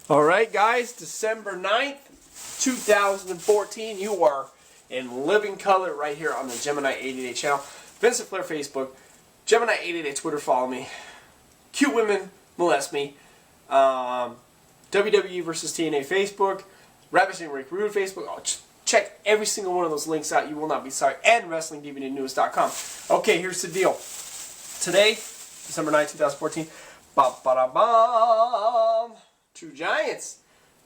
Alright guys, December 9th, 2014, you are in living color right here on the Gemini 888 channel. Vincent Flair Facebook, Gemini 888 Twitter, follow me. Cute women molest me. WWE versus TNA Facebook, Ravishing Rick Rude Facebook. Oh, check every single one of those links out, you will not be sorry. And WrestlingDVDNews.com. Okay, here's the deal. Today, December 9th, 2014, ba-ba-da-bam! True Giants,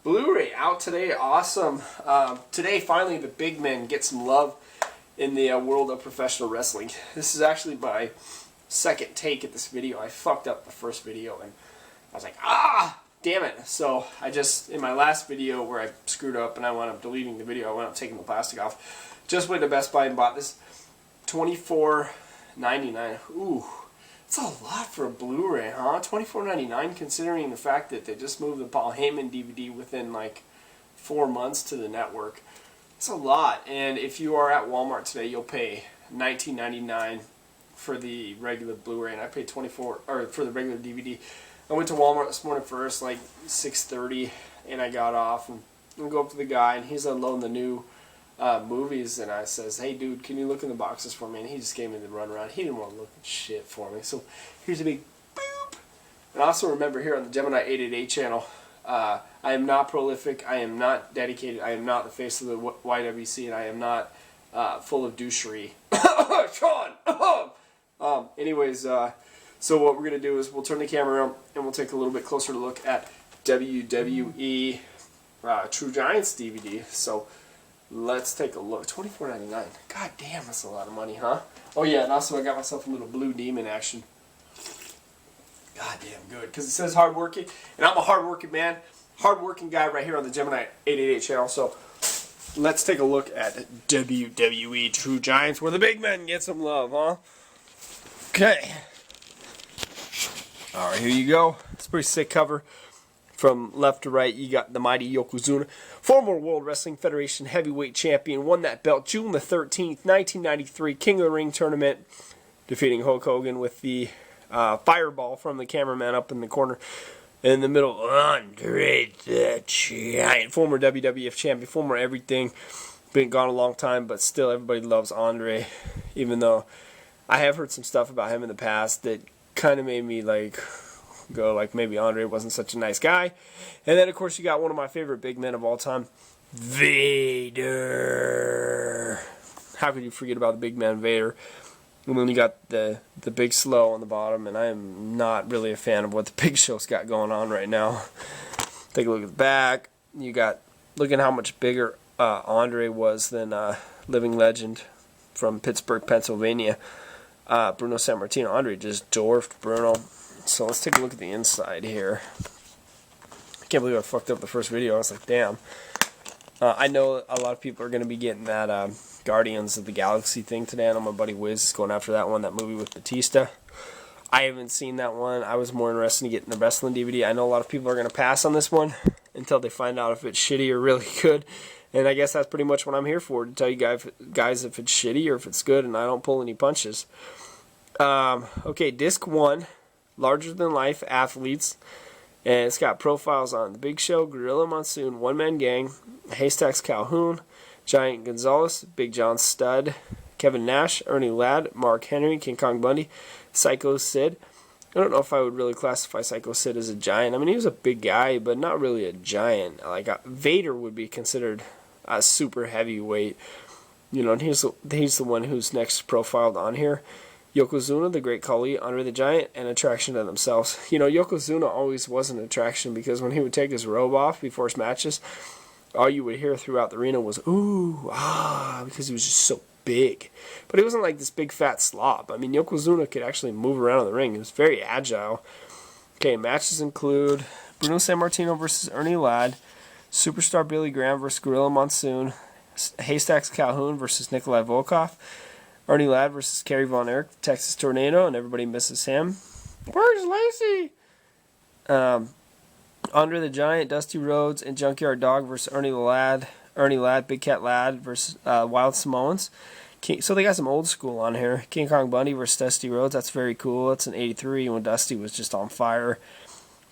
Bluray out today, awesome. Today, finally, the big men get some love in the world of professional wrestling. This is actually my second take at this video. I fucked up the first video, and I was like, damn it. So, I just, in my last video where I screwed up and I wound up deleting the video, I wound up taking the plastic off. Just went to Best Buy and bought this $24.99. Ooh. That's a lot for a Blu-ray, huh? $24.99, considering the fact that they just moved the Paul Heyman DVD within like 4 months to the network. It's a lot, and if you are at Walmart today, you'll pay $19.99 for the regular Blu-ray, and I paid $24 for the regular DVD. I went to Walmart this morning first, like 6:30, and I got off and go up to the guy, and he's unloading the new movies, and I says, hey dude, can you look in the boxes for me? And he just gave me the runaround. He didn't want to look at shit for me. So here's a big boop. And also remember, here on the Gemini 888 channel, I am not prolific, I am not dedicated, I am not the face of the YWC, and I am not full of douchery. Sean! Anyways, so what we're going to do is we'll turn the camera around and we'll take a little bit closer look at WWE True Giants DVD. So let's take a look. $24.99. God damn, that's a lot of money, huh? Oh yeah, and also I got myself a little Blue Demon action. God damn good, because it says hardworking, and I'm a hardworking man, hardworking guy right here on the Gemini 888 channel. So let's take a look at WWE True Giants, where the big men get some love, huh? Okay. All right, here you go. It's a pretty sick cover. From left to right, you got the mighty Yokozuna, former World Wrestling Federation heavyweight champion, won that belt June the 13th, 1993, King of the Ring tournament, defeating Hulk Hogan with the fireball from the cameraman up in the corner. In the middle, Andre the Giant, former WWF champion, former everything, been gone a long time, but still everybody loves Andre, even though I have heard some stuff about him in the past that kind of made me go like maybe Andre wasn't such a nice guy. And then of course you got one of my favorite big men of all time, Vader. How could you forget about the big man Vader? And then you got the Big Slow on the bottom, and I am not really a fan of what the Big Show's got going on right now. Take a look at the back. You got, look at how much bigger Andre was than living legend from Pittsburgh, Pennsylvania, Bruno Sammartino. Andre just dwarfed Bruno. So let's take a look at the inside here. I can't believe I fucked up the first video. I was like, damn. I know a lot of people are going to be getting that Guardians of the Galaxy thing today. I know my buddy Wiz is going after that one, that movie with Batista. I haven't seen that one. I was more interested in getting the wrestling DVD. I know a lot of people are going to pass on this one until they find out if it's shitty or really good. And I guess that's pretty much what I'm here for, to tell you guys if it's shitty or if it's good, and I don't pull any punches. Okay, disc 1. Larger than life athletes, and it's got profiles on the Big Show, Gorilla Monsoon, One Man Gang, Haystacks Calhoun, Giant Gonzalez, Big John Studd, Kevin Nash, Ernie Ladd, Mark Henry, King Kong Bundy, Psycho Sid. I don't know if I would really classify Psycho Sid as a giant. I mean, he was a big guy, but not really a giant. Like Vader would be considered a super heavyweight, you know. And he's the one who's next profiled on here. Yokozuna, the Great Khali, Andre the Giant, and Attraction to themselves. You know, Yokozuna always was an attraction because when he would take his robe off before his matches, all you would hear throughout the arena was, ooh, because he was just so big. But he wasn't like this big fat slob. I mean, Yokozuna could actually move around in the ring. He was very agile. Okay, matches include Bruno Sammartino versus Ernie Ladd, Superstar Billy Graham versus Gorilla Monsoon, Haystacks Calhoun versus Nikolai Volkov, Ernie Ladd versus Kerry Von Erich, Texas Tornado, and everybody misses him. Where's Lacey? Andre the Giant, Dusty Rhodes, and Junkyard Dog versus Ernie Ladd, Big Cat Ladd versus Wild Samoans. So they got some old school on here. King Kong Bundy versus Dusty Rhodes. That's very cool. That's an '83 when Dusty was just on fire.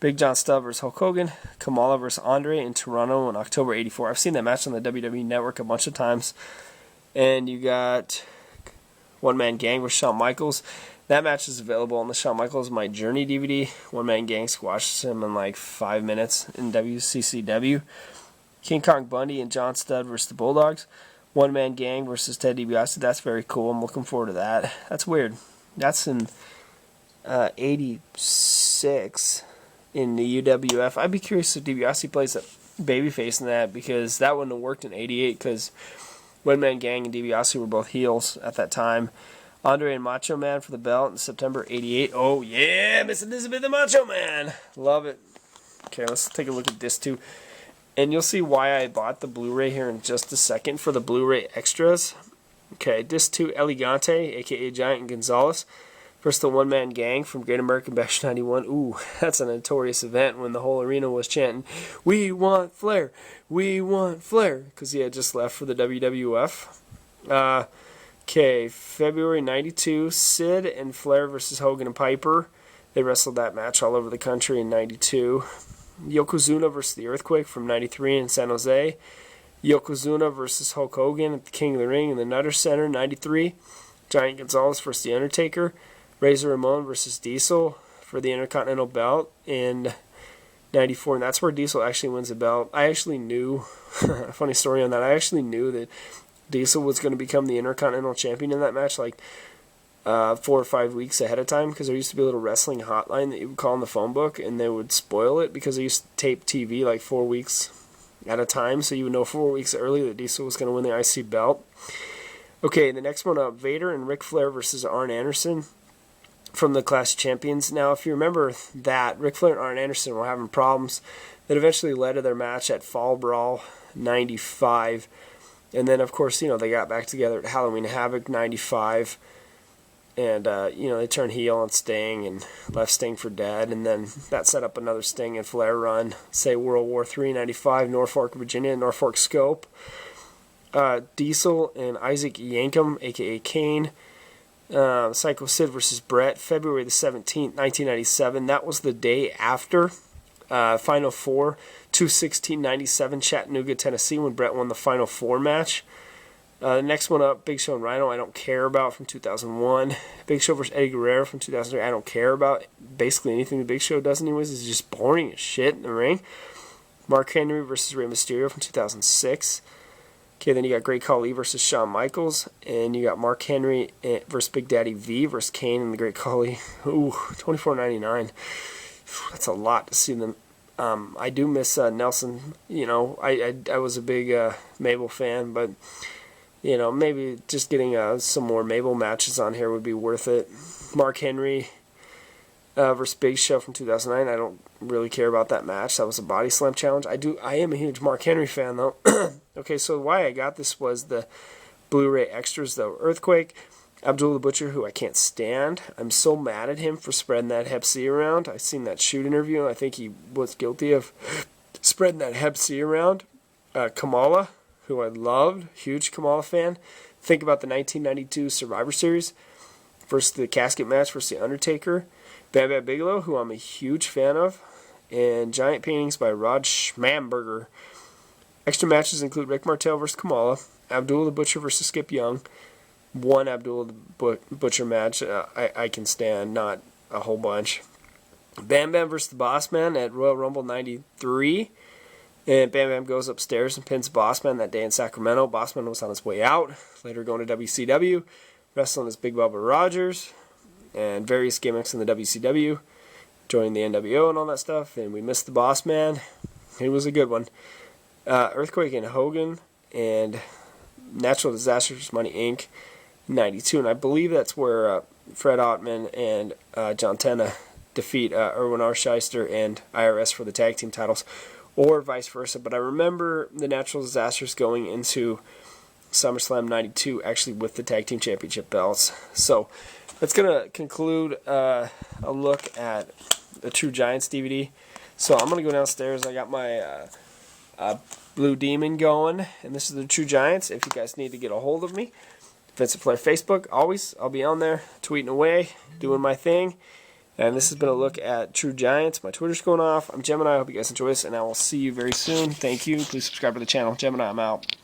Big John Studd versus Hulk Hogan. Kamala versus Andre in Toronto in October 84. I've seen that match on the WWE Network a bunch of times. And you got One Man Gang with Shawn Michaels. That match is available on the Shawn Michaels My Journey DVD. One Man Gang squashes him in like 5 minutes in WCCW. King Kong Bundy and John Studd versus the Bulldogs. One Man Gang versus Ted DiBiase. That's very cool. I'm looking forward to that. That's weird. That's in 86 in the UWF. I'd be curious if DiBiase plays a babyface in that, because that wouldn't have worked in 88 because One Man Gang and DiBiase were both heels at that time. Andre and Macho Man for the belt in September 88. Oh, yeah, Miss Elizabeth the Macho Man. Love it. Okay, let's take a look at this too. And you'll see why I bought the Blu-ray here in just a second for the Blu-ray extras. Okay, disc 2, Elegante, a.k.a. Giant Gonzalez, versus the One Man Gang from Great American Bash 91. Ooh, that's a notorious event when the whole arena was chanting, "We want Flair, we want Flair," because he had just left for the WWF. Okay, February 92, Sid and Flair versus Hogan and Piper. They wrestled that match all over the country in 92. Yokozuna versus the Earthquake from 93 in San Jose. Yokozuna versus Hulk Hogan at the King of the Ring in the Nutter Center, 93. Giant Gonzalez versus The Undertaker. Razor Ramon versus Diesel for the Intercontinental belt in 94. And that's where Diesel actually wins the belt. I actually knew, a funny story on that, I actually knew that Diesel was going to become the Intercontinental Champion in that match, like 4 or 5 weeks ahead of time, because there used to be a little wrestling hotline that you would call in the phone book, and they would spoil it because they used to tape TV like 4 weeks at a time, so you would know 4 weeks early that Diesel was going to win the IC belt. Okay, the next one up, Vader and Ric Flair versus Arn Anderson from the Clash of Champions. Now, if you remember that, Ric Flair and Arn Anderson were having problems that eventually led to their match at Fall Brawl 95. And then, of course, they got back together at Halloween Havoc 95. And, they turned heel on Sting and left Sting for dead. And then that set up another Sting and Flair run. Say World War III 95, Norfolk, Virginia, Norfolk Scope. Diesel and Isaac Yankem, a.k.a. Kane. Psycho Sid versus Brett, February the 17th, 1997. That was the day after Final Four, 2/16/97, Chattanooga, Tennessee, when Brett won the Final Four match. The next one up, Big Show and Rhino, I don't care about, from 2001. Big Show versus Eddie Guerrero from 2003, I don't care about. Basically anything the Big Show does anyways is just boring as shit in the ring. Mark Henry versus Rey Mysterio from 2006. Okay, then you got Great Khali versus Shawn Michaels, and you got Mark Henry versus Big Daddy V versus Kane and the Great Khali. Ooh, $24.99. That's a lot to see them. I do miss Nelson. I was a big Mabel fan, but maybe just getting some more Mabel matches on here would be worth it. Mark Henry versus Big Show from 2009. I don't really care about that match. That was a body slam challenge. I am a huge Mark Henry fan, though. Okay, so why I got this was the Blu-ray extras, though. Earthquake, Abdul the Butcher, who I can't stand. I'm so mad at him for spreading that Hep C around. I seen that shoot interview. I think he was guilty of spreading that Hep C around. Kamala, who I loved, huge Kamala fan. Think about the 1992 Survivor Series versus the casket match versus The Undertaker. Bam Bam Bigelow, who I'm a huge fan of. And Giant Paintings by Rod Schmamberger. Extra matches include Rick Martel versus Kamala, Abdul the Butcher versus Skip Young. One Abdul the Butcher match I can stand, not a whole bunch. Bam Bam versus the Boss Man at Royal Rumble 93. And Bam Bam goes upstairs and pins Boss Man that day in Sacramento. Boss Man was on his way out, later going to WCW, wrestling as Big Bubba Rogers, and various gimmicks in the WCW, joining the NWO and all that stuff. And we missed the Boss Man. He was a good one. Earthquake and Hogan, and Natural Disasters Money Inc. 92, and I believe that's where Fred Ottman and John Tena defeat Erwin R. Shyster and IRS for the tag team titles, or vice versa. But I remember the Natural Disasters going into SummerSlam 92 actually with the tag team championship belts. So that's going to conclude a look at the True Giants DVD. So I'm going to go downstairs. I got my Blue Demon going, and this is the True Giants. If you guys need to get a hold of me, Vincent Flair Facebook, always, I'll be on there tweeting away, doing my thing. And this has been a look at True Giants. My Twitter's going off. I'm Gemini. I hope you guys enjoy this, and I will see you very soon. Thank you. Please subscribe to the channel. Gemini, I'm out.